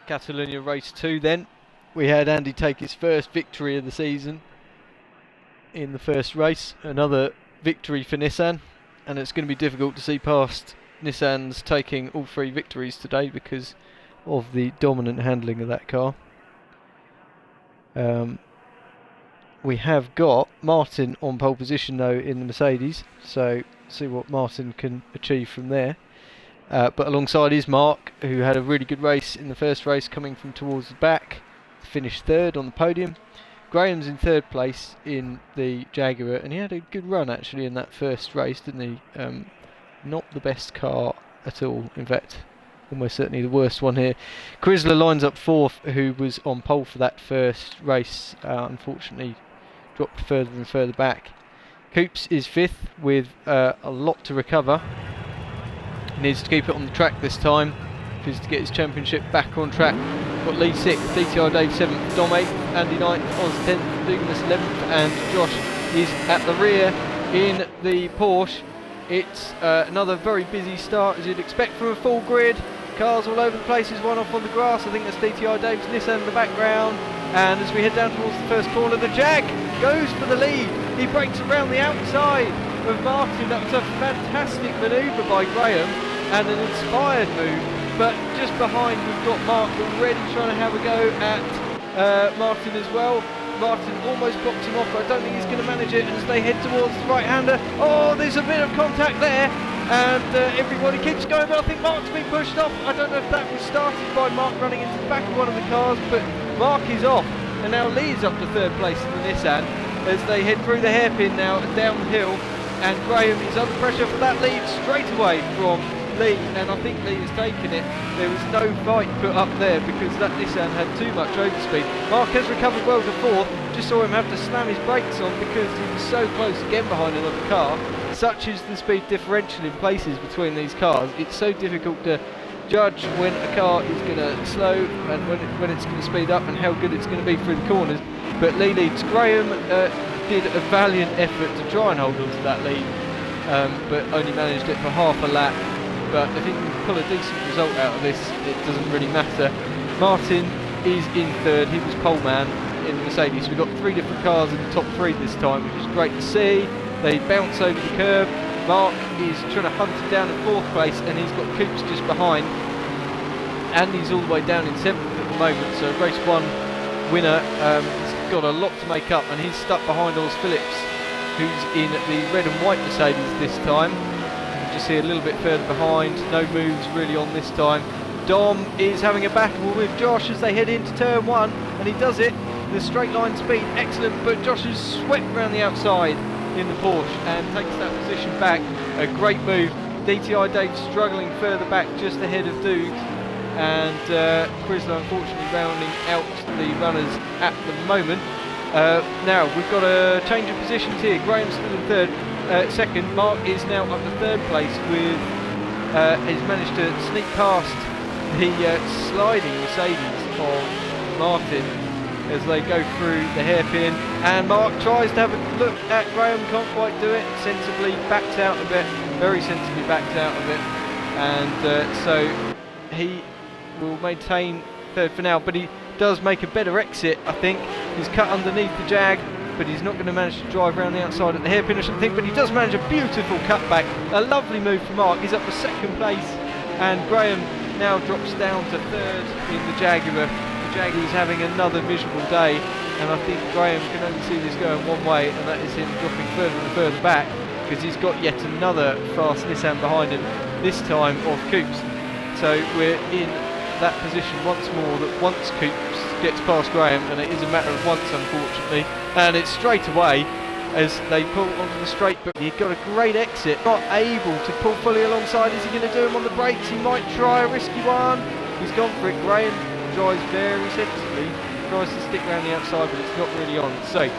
Catalunya race 2 then. We had Andy take his first victory of the season in the first race, another victory for Nissan, and it's going to be difficult to see past Nissan's taking all 3 victories today because of the dominant handling of that car. We have got Martin on pole position though in the Mercedes, so see what Martin can achieve from there. But alongside is Mark, who had a really good race in the first race, coming from towards the back, finished 3rd on the podium. Graham's in 3rd place in the Jaguar, and he had a good run actually in that first race, didn't he? Not the best car at all, in fact almost certainly the worst one here. Chrysler lines up 4th, who was on pole for that first race, unfortunately dropped further and further back. Coops is 5th with a lot to recover. Needs to keep it on the track this time if he's to get his championship back on track. Got Lee 6th, DTR Dave 7th, Dom 8th, Andy 9th, Oz 10th, Dugamus 11th, and Josh is at the rear in the Porsche. It's another very busy start as you'd expect from a full grid. Cars all over the place, there's one off on the grass. I think that's DTR Dave's Nissan in the background. And as we head down towards the first corner, the Jag goes for the lead. He breaks around the outside of Martin. That was a fantastic manoeuvre by Graham and an inspired move. But just behind we've got Mark already trying to have a go at Martin as well. Martin almost blocked him off, but I don't think he's going to manage it as they head towards the right-hander. Oh, there's a bit of contact there, and everybody keeps going, but I think Mark's been pushed off. I don't know if that was started by Mark running into the back of one of the cars, but Mark is off, and now Lee's up to 3rd place in the Nissan as they head through the hairpin now and down the hill, and Graham is under pressure for that lead straight away from Lee, and I think Lee has taken it. There was no fight put up there because that Nissan had too much overspeed. Mark has recovered well to 4th, just saw him have to slam his brakes on because he was so close again behind another car. Such is the speed differential in places between these cars. It's so difficult to judge when a car is going to slow and when it's going to speed up and how good it's going to be through the corners. But Lee leads. Graham did a valiant effort to try and hold on to that lead, but only managed it for half a lap. But if he can pull a decent result out of this, it doesn't really matter. Martin is in 3rd, he was pole man in the Mercedes. We've got 3 different cars in the top 3 this time, which is great to see. They bounce over the curb. Mark is trying to hunt it down in 4th place, and he's got Coops just behind. Andy's all the way down in 7th at the moment, so race 1 winner. He's got a lot to make up, and he's stuck behind Oz Phillips, who's in the red and white Mercedes this time. Just see a little bit further behind, no moves really on this time. Dom is having a battle with Josh as they head into turn 1, and he does it. The straight line speed, excellent, but Josh is swept around the outside in the Porsche and takes that position back. A great move. DTI Dave struggling further back just ahead of Dude, and Chrysler unfortunately rounding out the runners at the moment. Now we've got a change of positions here. Graham's still in 3rd. 2nd, Mark is now up to 3rd place with, he's managed to sneak past the sliding Mercedes of Martin as they go through the hairpin, and Mark tries to have a look at Graham, can't quite do it, sensibly backs out a bit, very sensibly backs out of it, and so he will maintain 3rd for now, but he does make a better exit, I think. He's cut underneath the Jag, but he's not going to manage to drive around the outside at the hairpin or something, but he does manage a beautiful cutback. A lovely move from Mark. He's up to 2nd place, and Graham now drops down to 3rd in the Jaguar. The Jaguar is having another miserable day, and I think Graham can only see this going one way, and that is him dropping further and further back because he's got yet another fast Nissan behind him, this time of Coops. So we're in that position once more, that once Coops gets past Graham, and it is a matter of once unfortunately, and it's straight away as they pull onto the straight, but he got a great exit, not able to pull fully alongside. Is he going to do him on the brakes? He might try a risky one. He's gone for it. Graham drives very sensibly, tries to stick around the outside, but it's not really on. So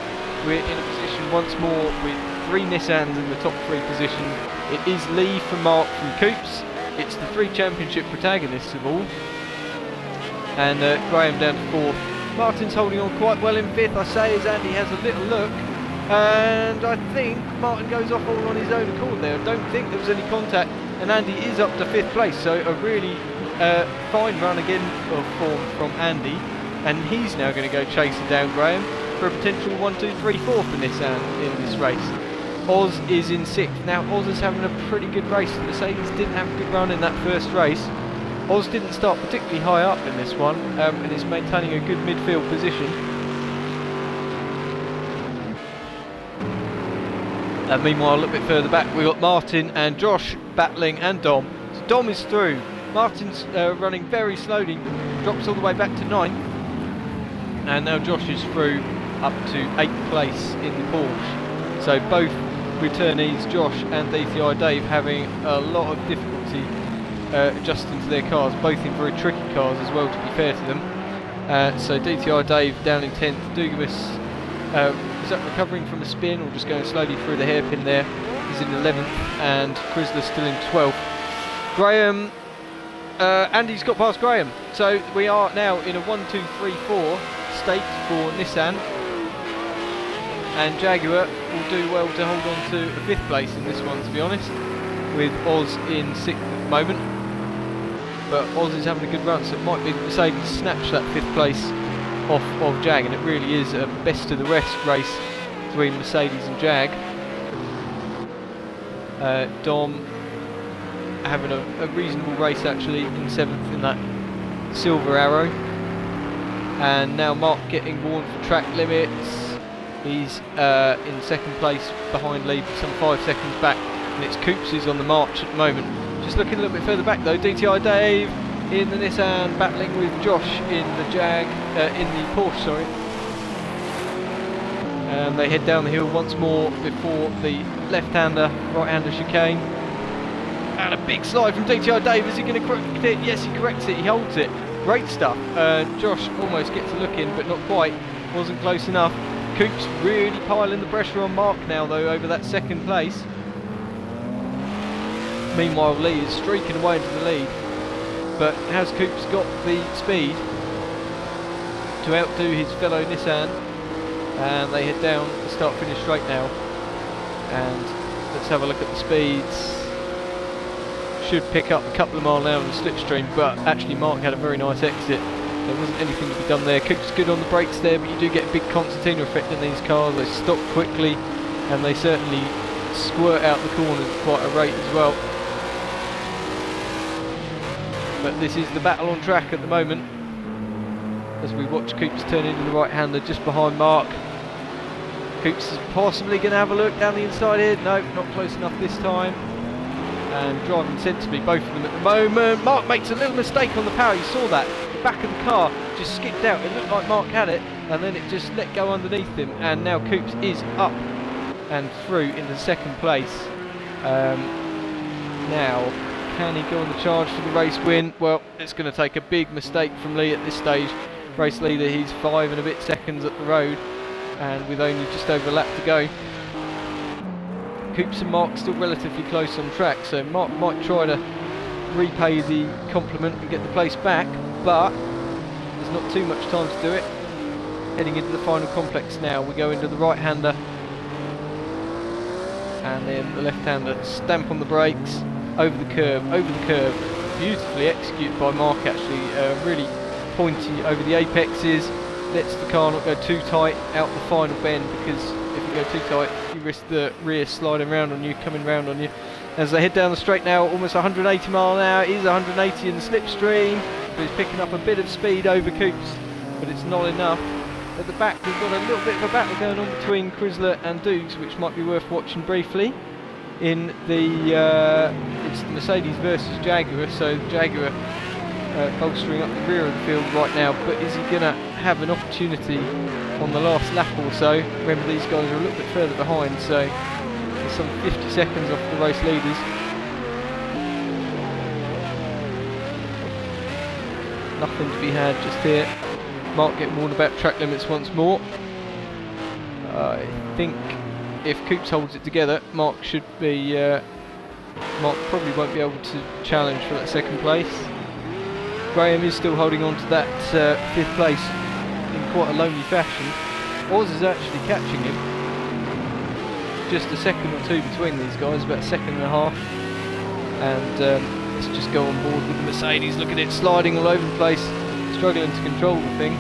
we're in a position once more with 3 Nissans in the top 3 positions. It is Lee from Mark from Coops. It's the 3 championship protagonists of all, and Graham down to 4th. Martin's holding on quite well in 5th, I say, as Andy has a little look, and I think Martin goes off all on his own accord there. I don't think there was any contact, and Andy is up to 5th place, so a really fine run again of form from Andy, and he's now going to go chasing down Graham for a potential 1-2-3-4 for Nissan in this race. Oz is in 6th. Now Oz is having a pretty good race. The Mercedes didn't have a good run in that first race. Oz didn't start particularly high up in this one, and is maintaining a good midfield position. And meanwhile, a little bit further back, we've got Martin and Josh battling, and Dom. So Dom is through. Martin's running very slowly, drops all the way back to 9th. And now Josh is through up to 8th place in the Porsche. So both returnees, Josh and DTI Dave, having a lot of difficulty adjusting to their cars, both in very tricky cars as well, to be fair to them. So DTI Dave down in 10th, Dugabus is that recovering from a spin or just going slowly through the hairpin there? He's in 11th, and Chrysler still in 12th. Graham, Andy's got past Graham, so we are now in a 1-2-3-4 state for Nissan, and Jaguar will do well to hold on to a 5th place in this one, to be honest, with Oz in 6th at the moment. But Oz is having a good run, so it might be that Mercedes snatch that 5th place off of Jag, and it really is a best of the rest race between Mercedes and Jag. Dom having a reasonable race actually in 7th in that Silver Arrow, and now Mark getting warned for track limits. He's in 2nd place behind Lee, some 5 seconds back, and it's Coops who's on the march at the moment. Just looking a little bit further back though, DTI Dave in the Nissan battling with Josh in the Jag, in the Porsche, sorry. And they head down the hill once more before the left-hander, right-hander chicane. And a big slide from DTI Dave. Is he going to correct it? Yes, he corrects it. He holds it. Great stuff. Josh almost gets a look in, but not quite. Wasn't close enough. Coops really piling the pressure on Mark now, though, over that 2nd place. Meanwhile, Lee is streaking away into the lead. But has Coops got the speed to outdo his fellow Nissan? And they head down the start-finish straight now. And let's have a look at the speeds. Should pick up a couple of miles an hour on the slipstream, but actually Mark had a very nice exit. There wasn't anything to be done there. Coops good on the brakes there, but you do get a big concertina effect in these cars. They stop quickly, and they certainly squirt out the corners at quite a rate as well. But this is the battle on track at the moment, as we watch Coops turn into the right-hander just behind Mark. Coops is possibly going to have a look down the inside here. No, not close enough this time. And driving sensibly, both of them at the moment. Mark makes a little mistake on the power. You saw that. The back of the car just skipped out. It looked like Mark had it, and then it just let go underneath him. And now Coops is up and through into 2nd place. Now, can he go on the charge for the race win? Well, it's going to take a big mistake from Lee at this stage. Race leader, he's 5 and a bit seconds at the road, and with only just over a lap to go. Coops and Mark still relatively close on track, so Mark might try to repay the compliment and get the place back, but there's not too much time to do it. Heading into the final complex now, we go into the right-hander, and then the left-hander. Stamp on the brakes, over the curve, beautifully executed by Mark actually, really pointy over the apexes, lets the car not go too tight out the final bend, because if you go too tight you risk the rear sliding round on you, coming round on you. As they head down the straight now, almost 180 mile an hour, it is 180 in the slipstream, but he's picking up a bit of speed over Coops, but it's not enough. At the back we've got a little bit of a battle going on between Chrysler and Dukes, which might be worth watching briefly. In the it's the Mercedes versus Jaguar, so Jaguar bolstering up the rear of the field right now, but is he going to have an opportunity on the last lap or so? Remember, these guys are a little bit further behind, so there's some 50 seconds off the race leaders. Nothing to be had just here. Mark getting warned about track limits once more. I think if Coops holds it together, Mark should be. Mark probably won't be able to challenge for that 2nd place. Graham is still holding on to that 5th place in quite a lonely fashion. Oz is actually catching him. Just a second or two between these guys, about a second and a half. And Let's just go on board with the Mercedes. Look at it sliding all over the place, struggling to control the thing.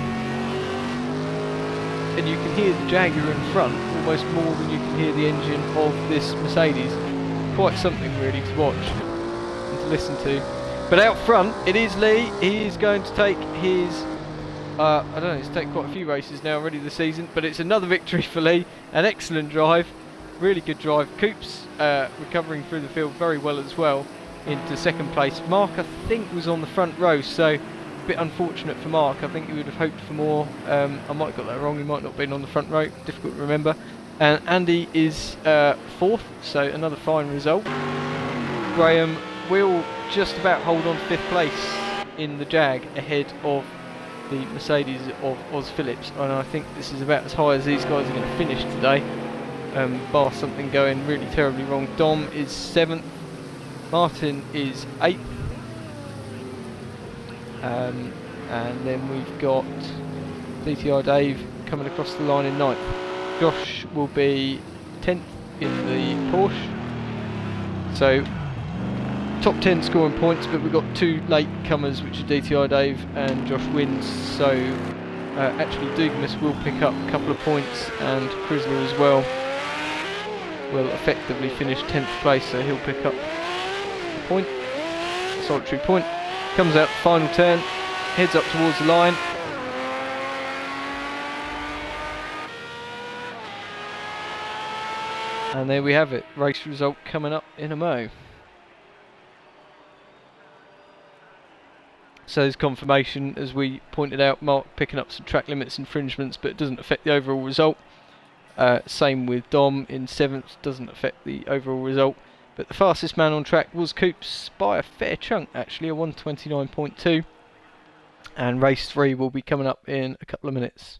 And you can hear the Jaguar in front almost more than you can hear the engine of this Mercedes. Quite something really to watch and to listen to. But out front, it is Lee. He is going to take his, I don't know, he's taken quite a few races now already this season, but it's another victory for Lee. An excellent drive, really good drive. Coops recovering through the field very well as well into second place. Mark, I think, was on the front row, so a bit unfortunate for Mark. I think he would have hoped for more. I might have got that wrong, he might not have been on the front row, difficult to remember. And Andy is fourth, so another fine result. Graham will just about hold on to fifth place in the Jag ahead of the Mercedes of Oz Phillips, and I think this is about as high as these guys are going to finish today, bar something going really terribly wrong. Dom is 7th, Martin is 8th, and then we've got DTR Dave coming across the line in 9th. Josh will be 10th in the Porsche, so top 10 scoring points, but we've got 2 late comers, which are DTR Dave and Josh Wins, so actually Douglas will pick up a couple of points, and Chrysler as well will effectively finish 10th place, so he'll pick up a point, a solitary point. Comes out the final turn, heads up towards the line. And there we have it, race result coming up in a mo. So there's confirmation, as we pointed out, Mark picking up some track limits infringements, but it doesn't affect the overall result. Same with Dom in 7th, doesn't affect the overall result. But the fastest man on track was Coops by a fair chunk, actually, a 1:29.2. And race 3 will be coming up in a couple of minutes.